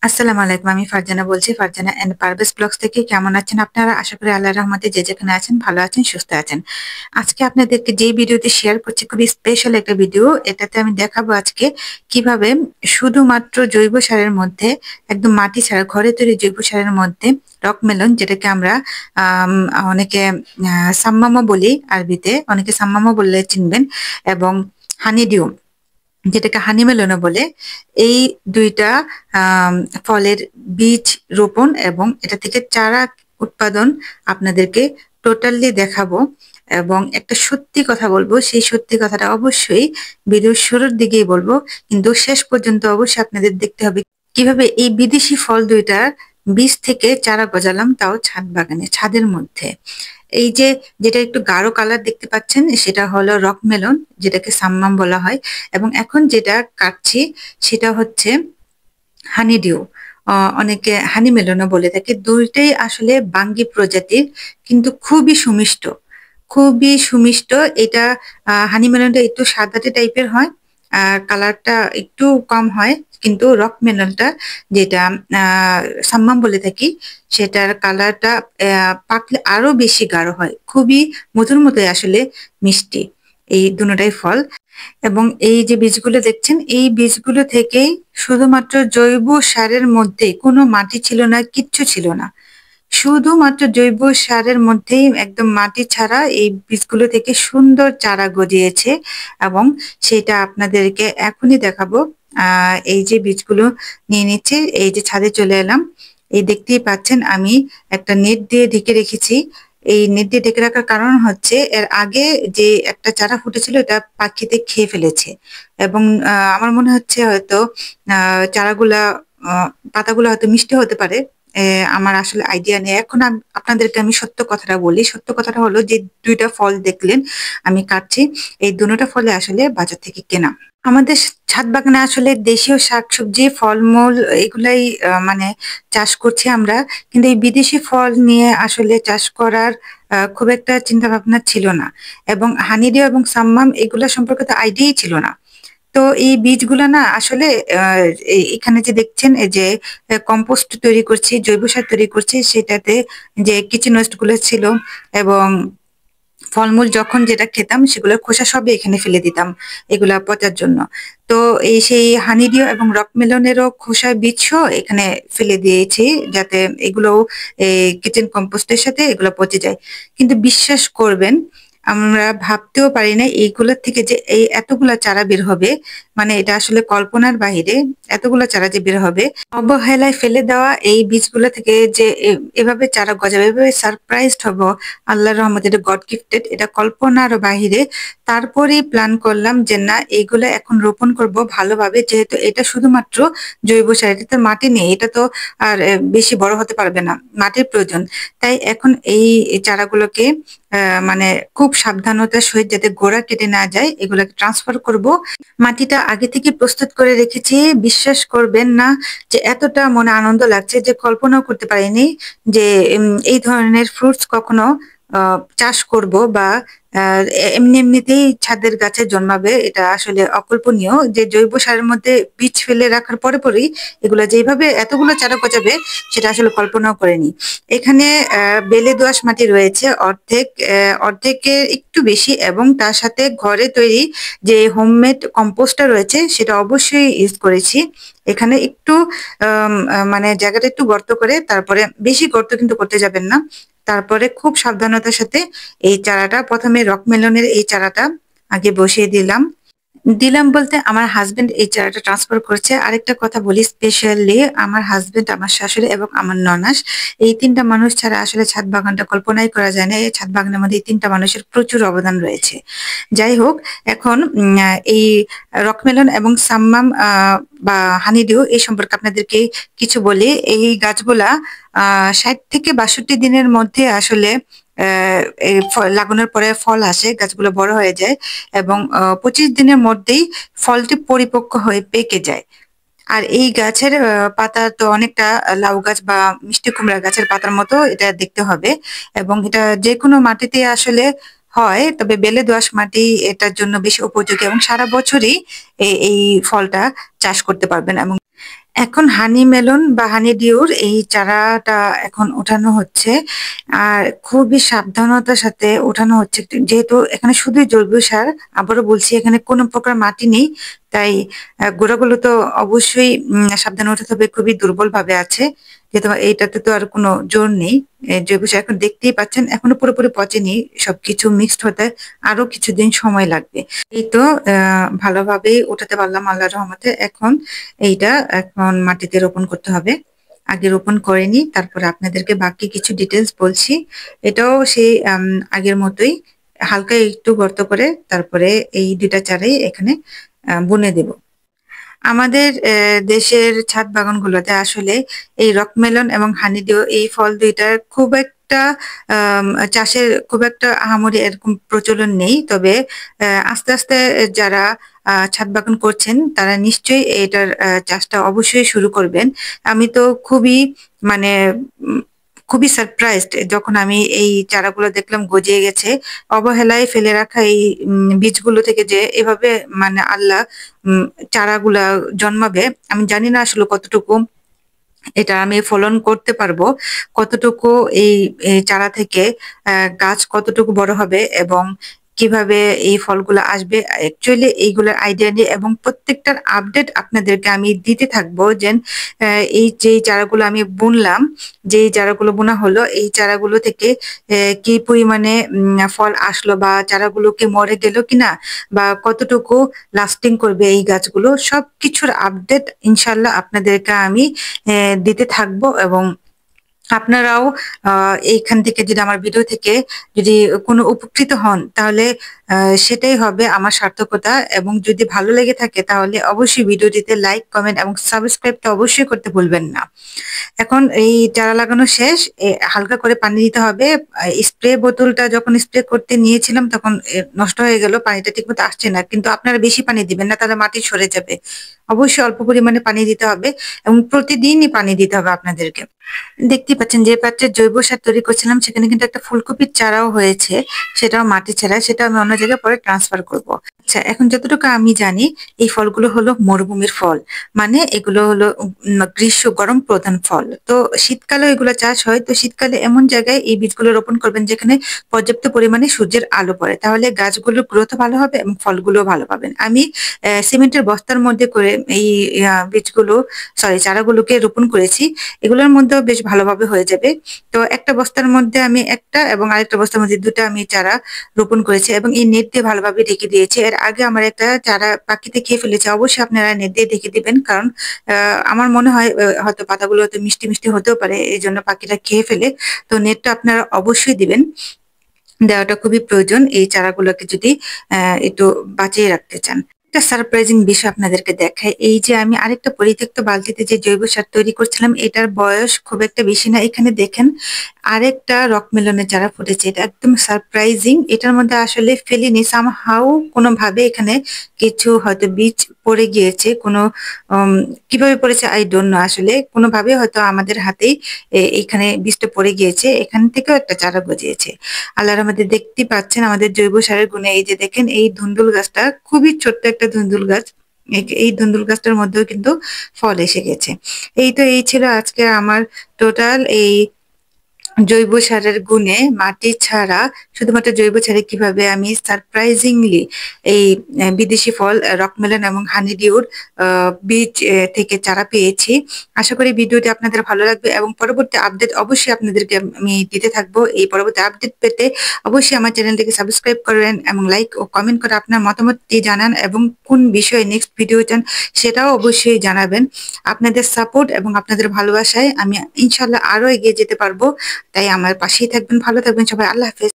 আসসালামু আলাইকুম। আমি ফারজানা বলছি, ফারজানা এন্ড পারভেজ ব্লগস থেকে। কেমন আছেন আপনারা? আশা করি আল্লাহর রহমতে যে যেখানে আছেন ভালো আছেন, সুস্থ আছেন। আজকে আপনাদেরকে যে ভিডিওটি শেয়ার করছি খুবই স্পেশাল একটা ভিডিও। এটাতে আমি দেখাবো আজকে কিভাবে শুধুমাত্র জৈব সারের মধ্যে, একদম মাটি ছাড়া ঘরে তৈরি জৈব সারের মধ্যে রক মেলন, যেটাকে আমরা আম, অনেকে সাম্মামো বলি, আরবিতে অনেকে সাম্মামো বললে চিনবেন, এবং হানিডিউ যেটাকে হানি মেলনও বলে, এই দুইটা আম, ফলের বীজ রোপণ এবং এটা থেকে চারা উৎপাদন আপনাদেরকে টোটালি দেখাবো। এবং একটা সত্যি কথা বলবো, সেই সত্যি কথাটা অবশ্যই ভিডিওর শুরুর দিকেই বলবো, কিন্তু শেষ পর্যন্ত অবশ্যই আপনাদের দেখতে হবে কিভাবে এই বিদেশি ফল দুইটার বীজ থেকে চারা গজালাম, তাও ছাদ বাগানে, ছাদের মধ্যে। এই যে যেটা একটু গাঢ় কালার দেখতে পাচ্ছেন, সেটা হলো রক মেলন, যেটাকে সাম্মাম বলা হয়। এবং এখন যেটা কাটছি সেটা হচ্ছে হানিডিউ, অনেকে হানি মেলনও বলে থাকে। দুইটাই আসলে বাঙ্গি প্রজাতির, কিন্তু খুবই সুমিষ্ট, খুবই সুমিষ্ট। এটা হানি মেলনটা একটু সাদাটে টাইপের হয়, আর কালারটা একটু কম হয়। কিন্তু রক মেলনটা, যেটা আহ সাম্মাম বলে থাকি, সেটার কালারটা পাকলে আরো বেশি গাঢ় হয়, খুবই মধুর মতোই আসলে মিষ্টি এই দুটোটাই ফল। এবং এই যে বীজগুলো দেখছেন, এই বীজগুলো থেকেই শুধুমাত্র জৈব সারের মধ্যে, কোনো মাটি ছিল না, কিচ্ছু ছিল না, শুধুমাত্র জৈব সারের মধ্যেই একদম মাটি ছাড়া এই বীজগুলো থেকে সুন্দর চারা গজিয়েছে। এবং সেটা আপনাদেরকে এখনই দেখাবো। এই যে বীজগুলো নিয়ে নিচ্ছে, এই যে ছাদে চলে এলাম, এই দেখতেই পাচ্ছেন আমি একটা নেট দিয়ে ঢেকে রেখেছি। এই নেট দিয়ে ঢেকে রাখার কারণ হচ্ছে, এর আগে যে একটা চারা ফুটেছিল এটা পাখিতে খেয়ে ফেলেছে। এবং আমার মনে হচ্ছে হয়তো চারাগুলা, পাতাগুলো হয়তো মিষ্টি হতে পারে। আমার আসলে আইডিয়া নেই। এখন আপনাদেরকে আমি সত্য কথাটা বলি। সত্য কথাটা হলো যে দুইটা ফল দেখলেন আমি কাটছি, এই দুটোটা ফলে আসলে বাজার থেকে কেনা। আমাদের ছাদ বাগানে আসলে দেশীয় শাকসবজি, ফলমূল এগুলাই মানে চাষ করছি আমরা। কিন্তু এই বিদেশি ফল নিয়ে আসলে চাষ করার খুব একটা চিন্তা ভাবনা ছিল না। এবং হানিডিউ এবং সাম্মাম এগুলা সম্পর্কে তো আইডিয়াই ছিল না। তো এই বীজগুলো না আসলে আহ, এখানে যে দেখছেন, এই যে কম্পোস্ট তৈরি করছি, জৈব সার তৈরি করছি, সেটাতে যে কিচেন ওয়েস্ট গুলো ছিল এবং ফলমূল যখন যেটা খেতাম সেগুলোর খোসা সবই এখানে ফেলে দিতাম এগুলা পচার জন্য। তো এই সেই হানিডিউ এবং রকমেলনেরও খোসা বীজ এখানে ফেলে দিয়েছি, যাতে এগুলো কিচেন কম্পোস্টের সাথে এগুলো পচে যায়। কিন্তু বিশ্বাস করবেন, আমরা ভাবতেও পারি না এইগুলোর থেকে যে এই এতগুলা চারা বের হবে। মানে এটা আসলে কল্পনার বাইরে, এতগুলা চারা যে বের হবে। অবহেলায় ফেলে দেওয়া এই বীজগুলো থেকে যে এভাবে চারা গজাবে, এভাবে সারপ্রাইজড হব, আল্লাহর রহমতে এটা গড গিফটেড, এটা কল্পনার বাহিরে। তারপরেই প্ল্যান করলাম যে না, এইগুলো এখন রোপণ করব ভালোভাবে, যেহেতু এটা শুধুমাত্র জৈব সার, এটা তো মাটি নেই, এটা তো আর বেশি বড় হতে পারবে না, মাটির প্রয়োজন। তাই এখন এই চারাগুলোকে মানে খুব সাবধানতার সহিত, যাতে গোড়া কেটে না যায়, এগুলোকে ট্রান্সফার করব। মাটিটা আগে থেকে প্রস্তুত করে রেখেছি। বিশ্বাস করবেন না যে এতটা মনে আনন্দ লাগছে যে কল্পনাও করতে পারিনি যে এই ধরনের ফ্রুটস কখনো চাষ করব, বা এমনি এমনিতেই ছাদের গাছে জন্মাবে। এটা আসলে অকল্পনীয় যে জৈব সারের মধ্যে বীজ ফেলে রাখার পরে পরেই এগুলো যেভাবে এতগুলো চারা গজাবে, সেটা আসলে কল্পনাও করিনি। এখানে বেলে দোআঁশ মাটি রয়েছে অর্ধেক, অর্ধেকের একটু বেশি, এবং তার সাথে ঘরে তৈরি যে হোমমেড কম্পোস্টটা রয়েছে সেটা অবশ্যই ইউজ করেছি। এখানে একটু মানে জায়গাটা একটু গর্ত করে, তারপরে বেশি গর্ত কিন্তু করতে যাবেন না। তারপরে খুব সাবধানতার সাথে এই চারাটা, প্রথমে রক মেলনের এই চারাটা আগে বসিয়ে দিলাম। দিলাম বলতে আমার হাজবেন্ড এই চারাটা ট্রান্সফার করছে। আরেকটা কথা বলি, স্পেশালি আমার হাজবেন্ড, আমার শাশুড়ি এবং আমার ননাস, এই তিনটা মানুষ ছাড়া আসলে ছাদ বাগানটা কল্পনাই করা যায় না। এই ছাদ বাগানের মধ্যে এই তিনটা মানুষের প্রচুর অবদান রয়েছে। যাই হোক, এখন এই রকমেলন এবং সাম্মাম বা হানিডিউ এই সম্পর্কে আপনাদেরকে কিছু বলি। এই গাছগুলা 60 থেকে 62 দিনের মধ্যে আসলে এই লাগানোর পরে ফল আসে, গাছগুলো বড় হয়ে যায়, এবং 25 দিনের মধ্যেই ফলটি পরিপক্ক হয়ে পেকে যায়। আর এই গাছের পাতা তো অনেকটা লাউ গাছ বা মিষ্টি কুমড়া গাছের পাতার মতো এটা দেখতে হবে। এবং এটা যে কোনো মাটিতে আসলে হয়, তবে বেলে দোআঁশ মাটি এটার জন্য বেশি উপযোগী, এবং সারা বছরই এই ফলটা চাষ করতে পারবেন। এবং এখন হানি মেলন বা হানি ডিউর এই চারাটা এখন ওঠানো হচ্ছে, আর খুবই সাবধানতার সাথে ওঠানো হচ্ছে, যেহেতু এখানে শুধুই জৈব সার। আবারও বলছি, এখানে কোনো প্রকার মাটি নেই, তাই গোড়াগুলো তো অবশ্যই সাবধানে ওঠাতে হবে, খুবই দুর্বল ভাবে আছে, যেহেতু এইটাতে তো আর কোনো জোর নেই। জৈব সার এখন দেখতেই পাচ্ছেন এখনো পুরোপুরি পচেনি, সবকিছু মিক্সড হতে আরো কিছুদিন সময় লাগবে। এই তো ভালোভাবেই উঠাতে পারলাম আল্লাহর রহমতে। এখন মাটিতে রোপণ করতে হবে। আগে রোপণ করেনি, তারপরে আপনাদেরকে বাকি কিছু ডিটেলস বলছি। এটাও সেই আগের মতোই হালকা একটু গর্ত করে তারপরে এই দুইটা চারাই এখানে বুনে দেব। আমাদের দেশের ছাদ বাগানগুলোতে আসলে এই রকমেলন এবং হানিডিউ এই ফল দুইটার খুব একটা আম, চাষের খুব একটা আহামরি এরকম প্রচলন নেই, তবে আস্তে আস্তে যারা ছাদ বাগান করছেন তারা নিশ্চয়ই এটার চাষটা অবশ্যই শুরু করবেন। আমি তো মানে উম, খুবই সারপ্রাইজড যখন আমি এই চারাগুলো দেখলাম গজিয়ে গেছে। অবহেলায় ফেলে রাখা এই বীজগুলো থেকে যে এভাবে মানে আল্লাহ উম চারাগুলা জন্মাবে, আমি জানি না আসলে কতটুকু এটা আমি ফলন করতে পারবো, কতটুকু এই এই চারা থেকে গাছ কতটুকু বড় হবে এবং কিভাবে এই ফলগুলো আসবে। অ্যাকচুয়ালি এইগুলোর আইডিয়া নিয়ে এবং প্রত্যেকটার আপডেট আপনাদেরকে আমি দিতে থাকবো, যে এই যে চারাগুলো আমি বুনলাম, যে চারাগুলো বোনা হলো, এই চারাগুলো থেকে কি পরিমাণে ফল আসলো, বা চারাগুলোকে মরে গেল কিনা, বা কতটুকু লাস্টিং করবে এই গাছগুলো, সবকিছুর আপডেট ইনশাল্লাহ আপনাদেরকে আমি দিতে থাকবো। এবং আপনারাও এইখান থেকে যদি আমার ভিডিও থেকে যদি কোনো উপকৃত হন, তাহলে সেটাই হবে আমার সার্থকতা। এবং যদি ভালো লেগে থাকে তাহলে অবশ্যই ভিডিওটিতে লাইক, কমেন্ট এবং সাবস্ক্রাইবটা অবশ্যই করতে ভুলবেন না। এখন এই চারা লাগানো শেষ, হালকা করে পানি দিতে হবে। স্প্রে বোতলটা যখন স্প্রে করতে নিয়েছিলাম তখন নষ্ট হয়ে গেল, পানিটা ঠিকমতো আসছে না, কিন্তু আপনারা বেশি পানি দিবেন না, তাহলে মাটি সরে যাবে। অবশ্যই অল্প পরিমাণে পানি দিতে হবে এবং প্রতিদিনই পানি দিতে হবে আপনাদেরকে। দেখতে পাচ্ছেন যে পাত্রে জৈব সার তৈরি করছিলাম সেখানে কিন্তু একটা ফুলকপির চারাও হয়েছে, সেটাও মাটি ছাড়া, সেটা আমি অন্য জায়গায় পরে ট্রান্সফার করব। আচ্ছা, এখন যতটুকু আমি জানি এই ফলগুলো হলো মরুভূমির ফল, মানে এগুলো হলো গ্রীষ্ম গরম প্রধান ফল। তো শীতকালে এগুলো চাষ হয়, তো শীতকালে এমন জায়গায় এই বীজগুলো রোপণ করবেন যেখানে পর্যাপ্ত পরিমাণে সূর্যের আলো পড়ে, তাহলে গাছগুলোর গ্রোথ ভালো হবে এবং ফলগুলো ভালো পাবেন। আমি সিমেন্টের বস্তার মধ্যে করে এই বীজগুলো, সরি, চারাগুলোকে রোপণ করেছি। এগুলোর মধ্যেও বেশ ভালোভাবে হয়ে যাবে। তো একটা বস্তার মধ্যে আমি একটা এবং আরেকটা বস্তার মধ্যে দুটো আমি চারা রোপণ করেছি এবং এই নেট দিয়ে ভালোভাবে ঢেকে দিয়েছি। এর আগে আমার একটা চারা পাখিতে খেয়ে ফেলেছে, অবশ্যই আপনারা নেট দিয়ে ঢেকে দিবেন, কারণ আমার মনে হয় হয়তো পাতাগুলো হয়তো মিষ্টি মিষ্টি হতেও পারে, এই জন্য পাখিটা খেয়ে ফেলে। তো নেটটা আপনারা অবশ্যই দিবেন, দেওয়াটা খুবই প্রয়োজন এই চারাগুলোকে যদি একটু বাঁচিয়ে রাখতে চান। একটা সারপ্রাইজিং বিষয় আপনাদেরকে দেখায়, এই যে আমি আরেকটা পরিত্যক্ত বালতিতে যে জৈব সার তৈরি করছিলাম, এটার বয়স খুব একটা বেশি না। এখানে দেখেন আরেকটা রকমেলনের চারা ফুটেছে, এটা একদম সারপ্রাইজিং। এটার মধ্যে আসলে ফেলিনি, সামহাউ কোনোভাবে এখানে কিছু হয়তো বীজ পড়ে গিয়েছে, কোনো উম, কিভাবে পড়েছে আই ডোন্ট নো, আসলে কোনোভাবে হয়তো আমাদের হাতেই এখানে বীজটা পড়ে গিয়েছে, এখান থেকেও একটা চারা গজিয়েছে। আল্লাহর আমাদের দেখতে পাচ্ছেন আমাদের জৈব সারের গুণে। এই যে দেখেন এই ধুন্দুল গাছটা খুবই ছোট্ট একটা ধুন্দুল গাছ, এই ধুন্দুল গাছটার মধ্যেও কিন্তু ফল এসে গেছে। এই ছিল আজকে আমার টোটাল এই জৈব সারের গুণে, মাটি ছাড়া, শুধুমাত্র জৈব সারে কিভাবে আমি সারপ্রাইজিংলি এই বিদেশি ফল রকমেলন এবং হানিডিউর বীজ থেকে চারা পেয়েছি। আশা করি ভিডিওটি আপনাদের ভালো লাগবে এবং পরবর্তী আপডেট অবশ্যই আপনাদেরকে আমি দিতে থাকবো। এই পরবর্তী আপডেট পেতে অবশ্যই আমার চ্যানেলটিকে সাবস্ক্রাইব করবেন এবং লাইক ও কমেন্ট করে আপনার মতামতটি জানান, এবং কোন বিষয়ে নেক্সট ভিডিও চান সেটাও অবশ্যই জানাবেন। আপনাদের সাপোর্ট এবং আপনাদের ভালোবাসায় আমি ইনশাল্লাহ আরো এগিয়ে যেতে পারবো। তাই আমার পাশেই থাকবেন। ভালো থাকবেন সবাই। আল্লাহ হাফেজ।